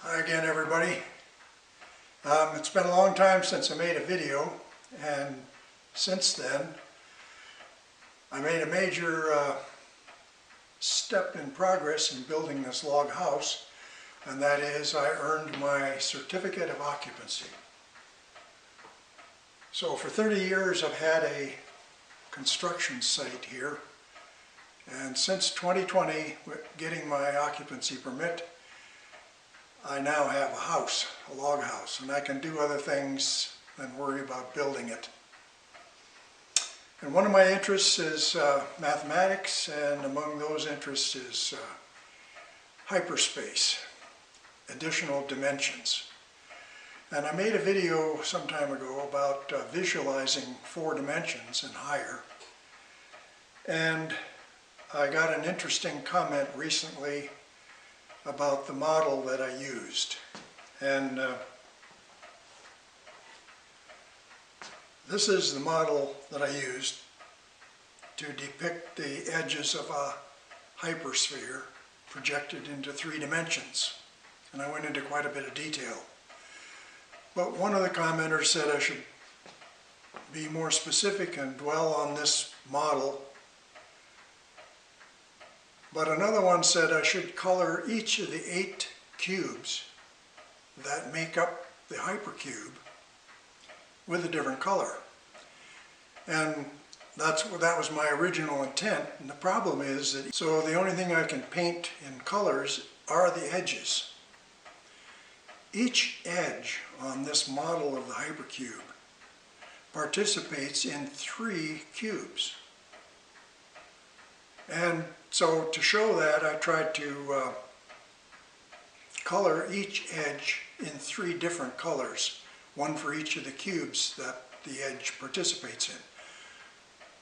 Hi again, everybody. It's been a long time since I made a video, and since then I made a major step in progress in building this log house, and that is I earned my certificate of occupancy. So for 30 years I've had a construction site here, and since 2020, getting my occupancy permit, I now have a house, a log house, and I can do other things than worry about building it. And one of my interests is mathematics, and among those interests is hyperspace, additional dimensions. And I made a video some time ago about visualizing 4 dimensions and higher. And I got an interesting comment recently about the model that I used. And this is the model that I used to depict the edges of a hypersphere projected into 3 dimensions. And I went into quite a bit of detail. But one of the commenters said I should be more specific and dwell on this model. But another one said I should color each of the 8 cubes that make up the hypercube with a different color. And that was my original intent. And the problem is that, so the only thing I can paint in colors are the edges. Each edge on this model of the hypercube participates in 3 cubes. And so to show that, I tried to color each edge in 3 different colors, one for each of the cubes that the edge participates in.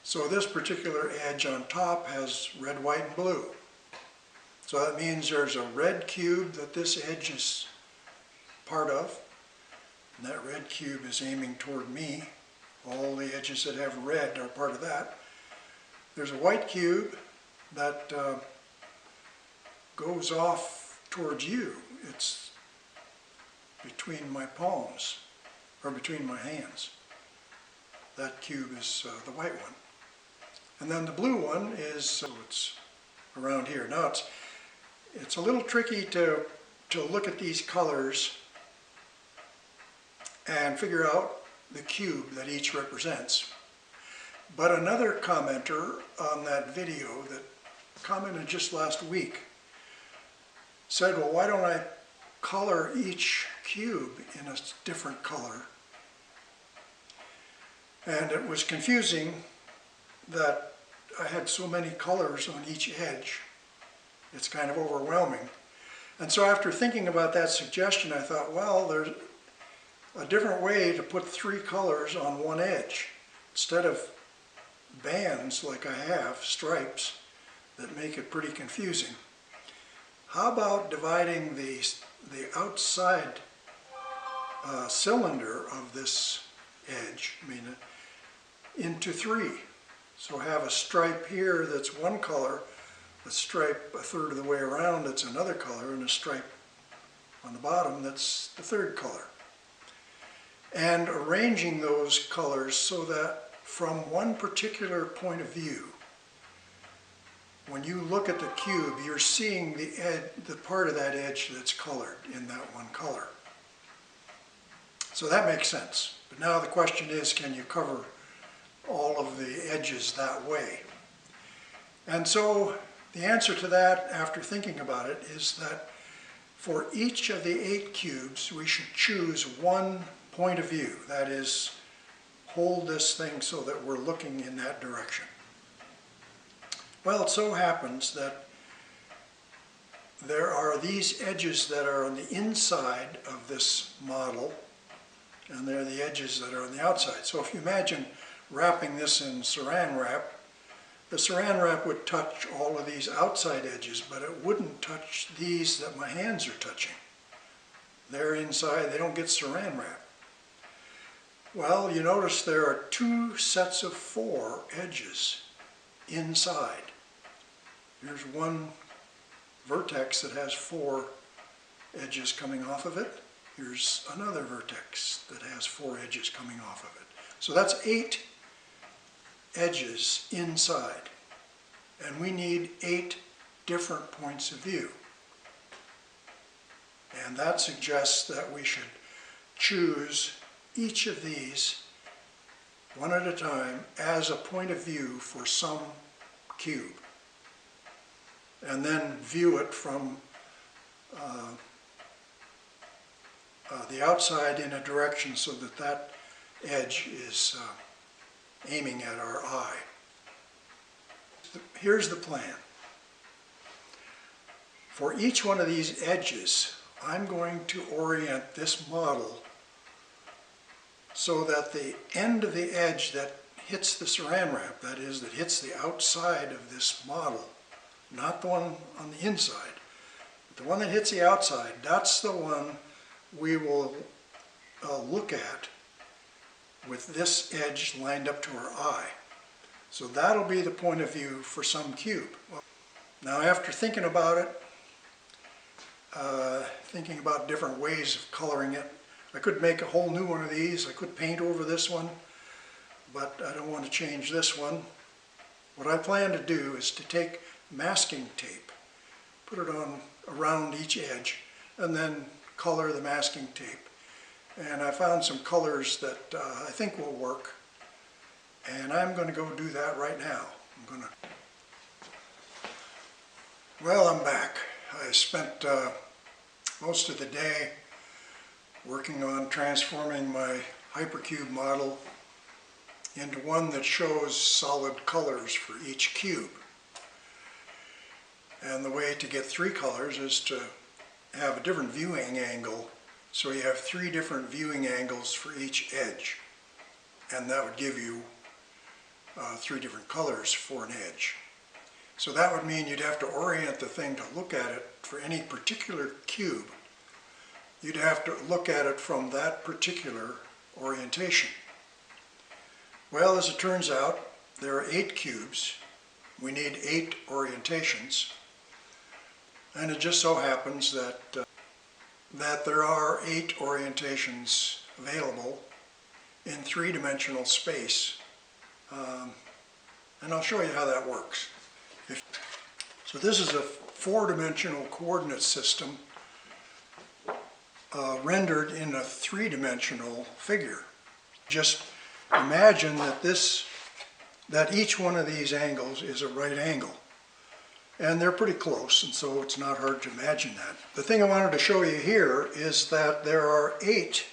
So this particular edge on top has red, white, and blue. So that means there's a red cube that this edge is part of, and that red cube is aiming toward me. All the edges that have red are part of that. There's a white cube that goes off towards you. It's between my palms, or between my hands. That cube is the white one. And then the blue one is, so it's around here. Now it's a little tricky to look at these colors and figure out the cube that each represents. But another commenter on that video that commented just last week said, well, why don't I color each cube in a different color? And it was confusing that I had so many colors on each edge. It's kind of overwhelming. And so after thinking about that suggestion, I thought, well, there's a different way to put 3 colors on one edge. Instead of bands like I have, stripes, that make it pretty confusing. How about dividing the outside cylinder of this edge, into 3. So have a stripe here that's one color, a stripe a third of the way around that's another color, and a stripe on the bottom that's the 3rd color. And arranging those colors so that from one particular point of view, when you look at the cube, you're seeing the part of that edge that's colored in that one color. So that makes sense. But now the question is, can you cover all of the edges that way? And so the answer to that, after thinking about it, is that for each of the 8 cubes, we should choose one point of view. That is, hold this thing so that we're looking in that direction. Well, it so happens that there are these edges that are on the inside of this model, and there are the edges that are on the outside. So if you imagine wrapping this in saran wrap, the saran wrap would touch all of these outside edges, but it wouldn't touch these that my hands are touching. They're inside, they don't get saran wrap. Well, you notice there are 2 sets of 4 edges inside. Here's one vertex that has 4 edges coming off of it. Here's another vertex that has 4 edges coming off of it. So that's 8 edges inside. And we need 8 different points of view. And that suggests that we should choose each of these one at a time as a point of view for some cube. And then view it from the outside in a direction so that that edge is aiming at our eye. Here's the plan. For each one of these edges, I'm going to orient this model so that the end of the edge that hits the saran wrap, that is, that hits the outside of this model, not the one on the inside, but the one that hits the outside, that's the one we will look at with this edge lined up to our eye. So that'll be the point of view for some cube. Now, after thinking about it, thinking about different ways of coloring it, I could make a whole new one of these. I could paint over this one, but I don't want to change this one. What I plan to do is to take masking tape, put it on around each edge, and then color the masking tape. And I found some colors that I think will work, and I'm going to go do that right now. Well, I'm back. I spent most of the day working on transforming my Hypercube model into one that shows solid colors for each cube. And the way to get 3 colors is to have a different viewing angle, so you have 3 different viewing angles for each edge, and that would give you 3 different colors for an edge. So that would mean you'd have to orient the thing to look at it for any particular cube. You'd have to look at it from that particular orientation. Well, as it turns out, there are 8 cubes. We need 8 orientations. And it just so happens that, that there are 8 orientations available in 3-dimensional space. And I'll show you how that works. So this is a 4-dimensional coordinate system rendered in a 3-dimensional figure. Just imagine that each one of these angles is a right angle. And they're pretty close, and so it's not hard to imagine that. The thing I wanted to show you here is that there are 8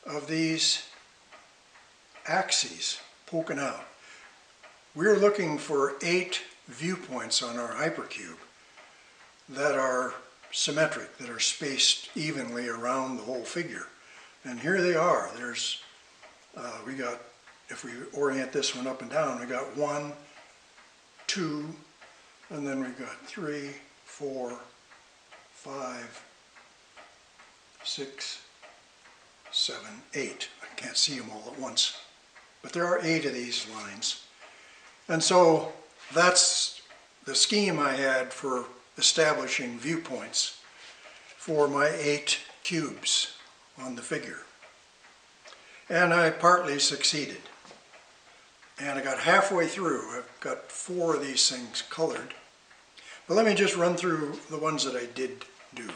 of these axes poking out. We're looking for 8 viewpoints on our Hypercube that are symmetric, that are spaced evenly around the whole figure. And here they are. There's, we got, if we orient this one up and down, we got 1, 2, and then we've got 3, 4, 5, 6, 7, 8. I can't see them all at once. But there are 8 of these lines. And so that's the scheme I had for establishing viewpoints for my 8 cubes on the figure. And I partly succeeded. And I got halfway through. I've got 4 of these things colored. But let me just run through the ones that I did do.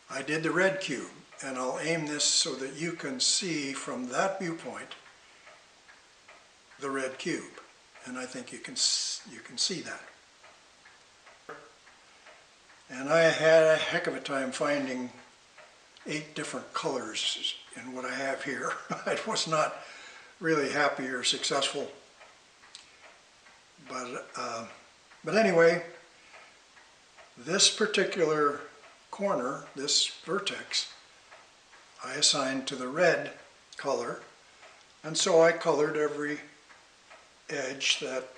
I did the red cube, and I'll aim this so that you can see from that viewpoint the red cube. And I think you can see that. And I had a heck of a time finding 8 different colors in what I have here. I was not really happy or successful. But anyway, this particular corner, this vertex, I assigned to the red color, and so I colored every edge that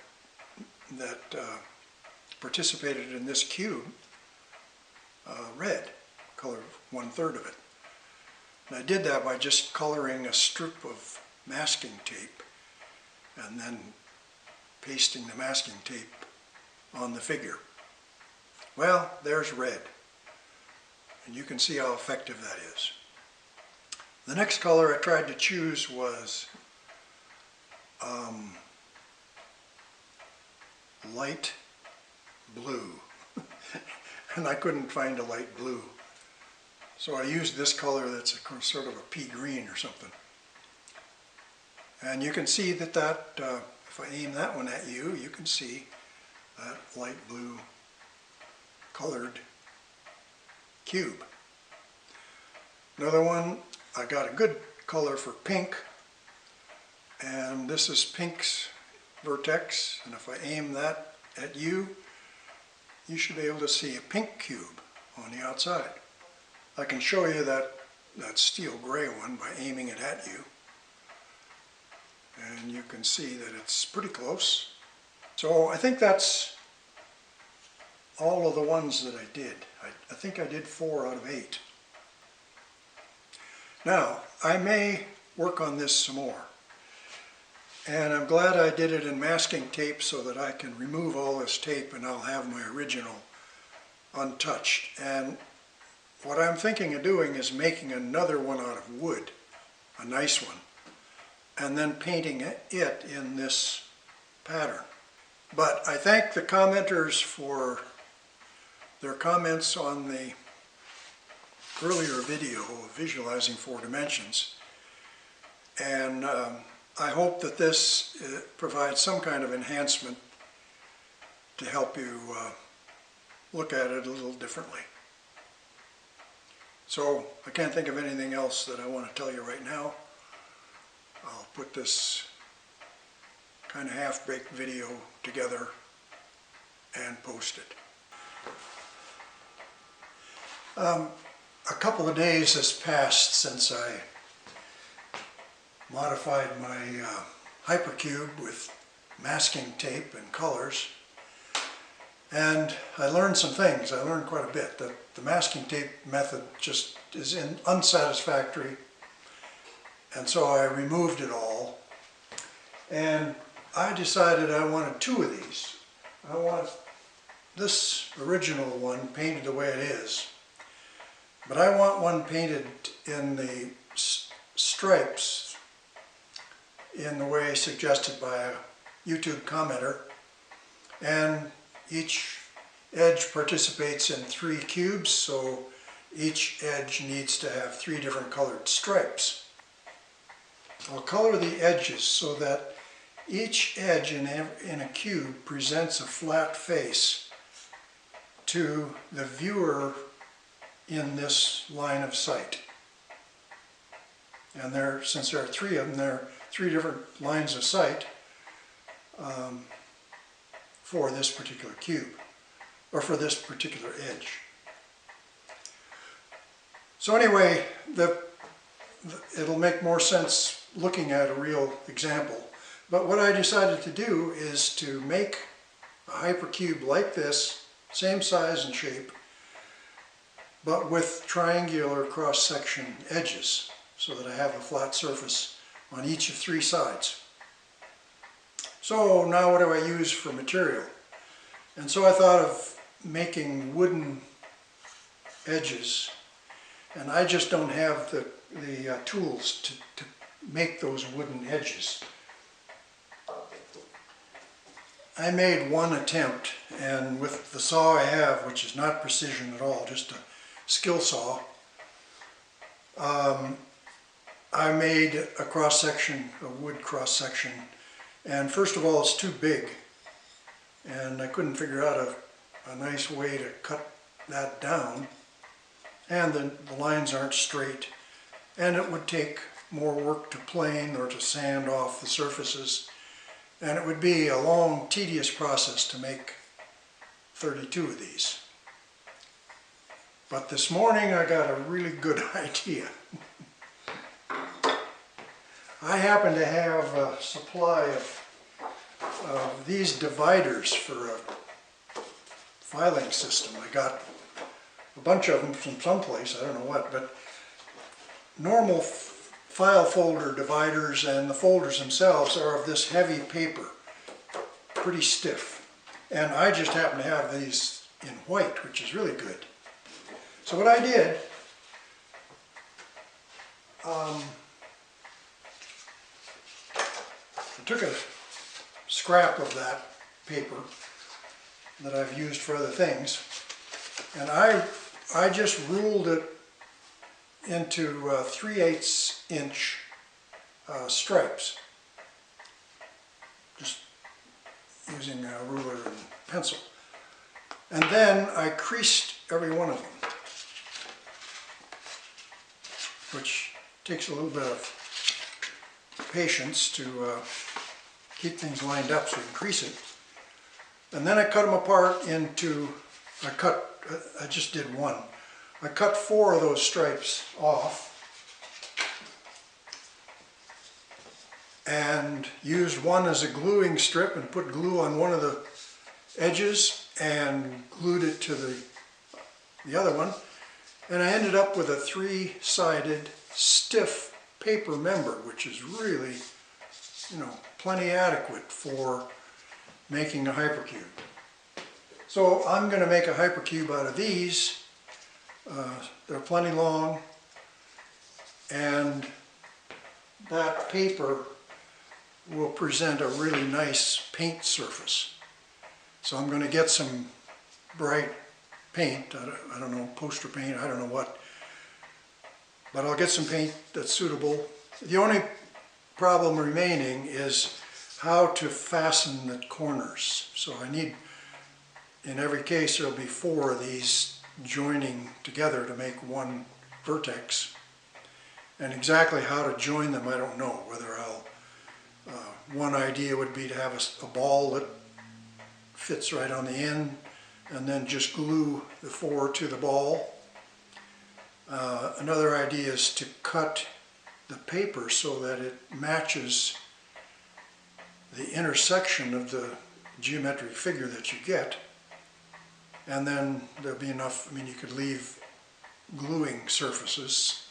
participated in this cube red, colored 1/3 of it. And I did that by just coloring a strip of masking tape and then pasting the masking tape on the figure. Well, there's red. And you can see how effective that is. The next color I tried to choose was light blue. And I couldn't find a light blue. So I used this color that's sort of a pea green or something. And you can see that if I aim that one at you, you can see that light blue colored cube. Another one, I got a good color for pink, and this is pink's vertex, and if I aim that at you, you should be able to see a pink cube on the outside. I can show you that steel gray one by aiming it at you, and you can see that it's pretty close. So I think that's all of the ones that I did. I think I did 4 out of 8. Now, I may work on this some more. And I'm glad I did it in masking tape so that I can remove all this tape and I'll have my original untouched. And what I'm thinking of doing is making another one out of wood, a nice one, and then painting it in this pattern. But I thank the commenters for their comments on the earlier video of visualizing 4 dimensions, and I hope that this provides some kind of enhancement to help you look at it a little differently. So I can't think of anything else that I want to tell you right now. I'll put this kind of half-baked video together and post it. A couple of days has passed since I modified my Hypercube with masking tape and colors, and I learned some things. I learned quite a bit. That the masking tape method just is unsatisfactory, and so I removed it all, and I decided I wanted 2 of these. I want this original one painted the way it is, but I want one painted in the stripes in the way suggested by a YouTube commenter, and each edge participates in 3 cubes, so each edge needs to have 3 different colored stripes. I'll color the edges so that each edge in a cube presents a flat face to the viewer in this line of sight. And since there are 3 of them, there are 3 different lines of sight for this particular cube, or for this particular edge. So anyway, it'll make more sense looking at a real example. But what I decided to do is to make a hypercube like this, same size and shape, but with triangular cross-section edges, so that I have a flat surface on each of 3 sides. So now what do I use for material? And so I thought of making wooden edges, and I just don't have the tools to make those wooden edges. I made one attempt, and with the saw I have, which is not precision at all, just a skill saw, I made a cross-section, a wood cross-section, and first of all it's too big, and I couldn't figure out a nice way to cut that down, and the lines aren't straight, and it would take more work to plane or to sand off the surfaces, and it would be a long, tedious process to make 32 of these. But this morning I got a really good idea. I happen to have a supply of these dividers for a filing system. I got a bunch of them from someplace, I don't know what, but normal file folder dividers and the folders themselves are of this heavy paper, pretty stiff. And I just happen to have these in white, which is really good. So what I did, I took a scrap of that paper that I've used for other things, and I just ruled it into 3/8 inch stripes, just using a ruler and pencil. And then I creased every one of them, which takes a little bit of patience to keep things lined up so you can crease it. And then I cut them apart into, I just did one. I cut 4 of those stripes off and used one as a gluing strip and put glue on one of the edges and glued it to the other one. And I ended up with a 3-sided stiff paper member, which is really, plenty adequate for making a hypercube. So I'm going to make a hypercube out of these. They're plenty long, and that paper will present a really nice paint surface. So I'm going to get some bright paint, I don't know, poster paint, I don't know what, but I'll get some paint that's suitable. The only problem remaining is how to fasten the corners. So I need, in every case, there'll be 4 of these joining together to make one vertex. And exactly how to join them, I don't know. Whether I'll, one idea would be to have a ball that fits right on the end and then just glue the 4 to the ball. Another idea is to cut the paper so that it matches the intersection of the geometric figure that you get. And then there'll be enough, you could leave gluing surfaces.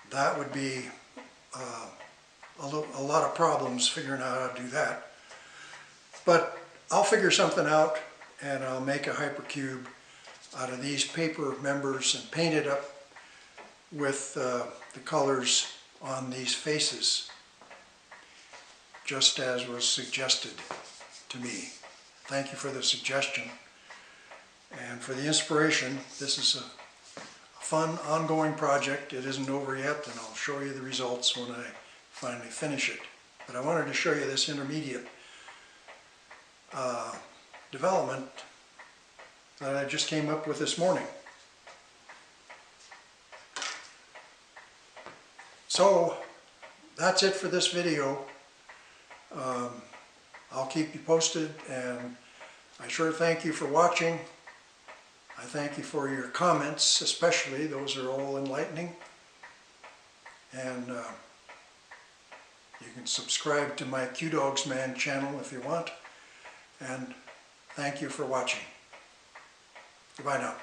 That would be a lot of problems figuring out how to do that. But I'll figure something out, and I'll make a hypercube out of these paper members and paint it up with the colors on these faces, just as was suggested to me. Thank you for the suggestion and for the inspiration. This is a fun, ongoing project. It isn't over yet, and I'll show you the results when I finally finish it. But I wanted to show you this intermediate development that I just came up with this morning. So that's it for this video. I'll keep you posted, and I sure thank you for watching. I thank you for your comments, especially. Those are all enlightening. And you can subscribe to my QDogsMan channel if you want. And thank you for watching. Goodbye now.